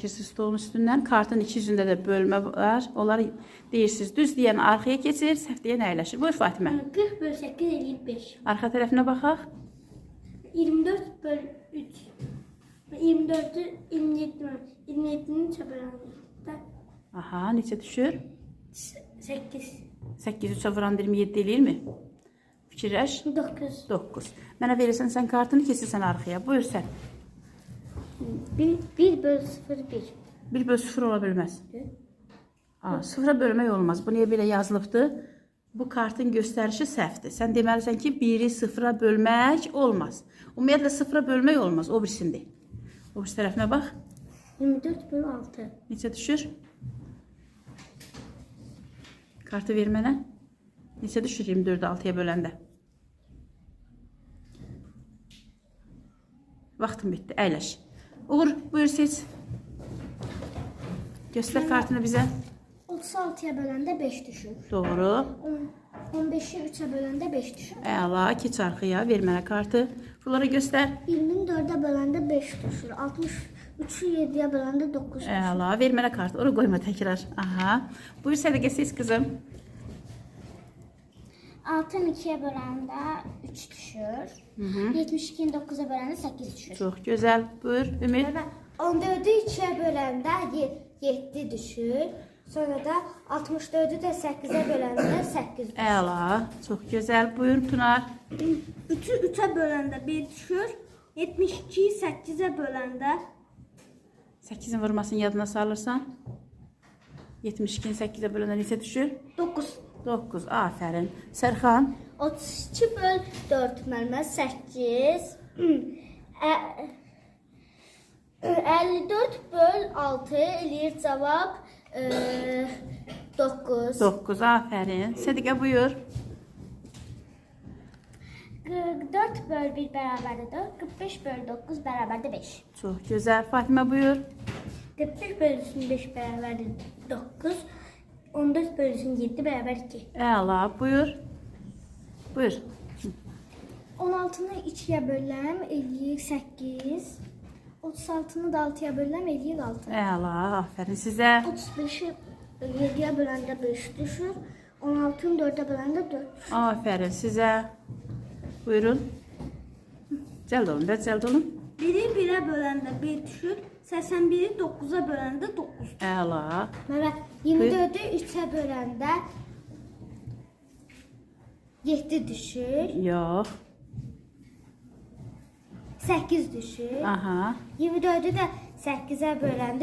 Stolun üstündən kartın iki yüzündə də bölmə var. Onları deyirsiniz. Düz deyən arxaya keçir, səhv deyən əyləşir. Buyur Fatimə. 40 bölü 8 eləyir 5. Arxa tərəfinə baxaq. 24 bölü 3. 24'ü 27'nin çaprazında. Aha, neçə düşür? 8. 8 3'ə vuran 27 eləyirmi? Fikirləş. 9. 9. Mənə verirsən, sən kartını keçirsən arxaya. Buyur sən. 1 bölü 0 1. 1 bölü 0 ola bilməz. Sıfıra bölmək olmaz. Bu niyə belə yazılıbdır? Bu kartın göstərişi səhvdir. Sən deməlisən ki, 1-i sıfıra bölmək olmaz. Ümumiyyətlə sıfıra bölmək olmaz. O birisində. O birisi tərəfinə bax. 24 bölü 6. Neçə düşür? Kartı ver mənə. Neçə düşür 24-ü 6-ya böləndə? Vaxtım bitdi. Əyləş. Uğur, buyur seç. Göstər kartını bizə. 36'ya böləndə 5 düşür. Doğru. 15'i 3'e böləndə 5 düşür. Əla, keç arxaya. Ver mənə kartı. Bunları göstər. 20'ni 4'e böləndə 5 düşür. 63'ü 7'ye böləndə 9 düşür. Əla, ver mənə kartı. Onu qoyma təkrar. Aha. Buyur Sədəqə seç qızım. 6'nı 2'ye böləndə 3 düşür. 72'ni 9'a böləndə 8 düşür. Çox gözəl. Buyur Ümid. 14'ü 2'ye böləndə 7 düşür. Sonra da 64'ü də 8'e böləndə 8 düşür. Əla, çox gözəl. Buyur Tunar. 3'ü 3'e böləndə 1 düşür. 72'yi 8'e böləndə 8-in vurmasını yadına salırsan. 72-ni 8-ə böləndə neçə düşür? 9. 9. Afərin. Sərxan. 32 böl 4 mənə 8. 54 böl 6 eləyir cavab 9. 9. Afərin. Sədəqə buyur. 44 böl 1 bərabərdir 4. 45 böl 9 bərabərdir 5. Çox gözəl. Fatimə buyur. 45 böl 5 bərabərdir 9. 14 böl 7 bərabər 2. Əla, buyur. Buyur. 16'nı 2'ye böləm eləyir 8. 36'nı da 6'ya böləm eləyir 6. Əla, afərin sizə. 35'i 7'ye böləndə 5 düşür. 16'nı 4'e böləndə 4 düşür. Afərin sizə. Buyurun. Cəld olun, cəld olun. 1'i 1'e böləndə 1 düşür. 81'i 9'a böləndə 9. Əla. Mənə 24'ü 3'e böləndə 7 düşür. Yox. 8 düşür. Aha. 24'ü də 8'e böləndə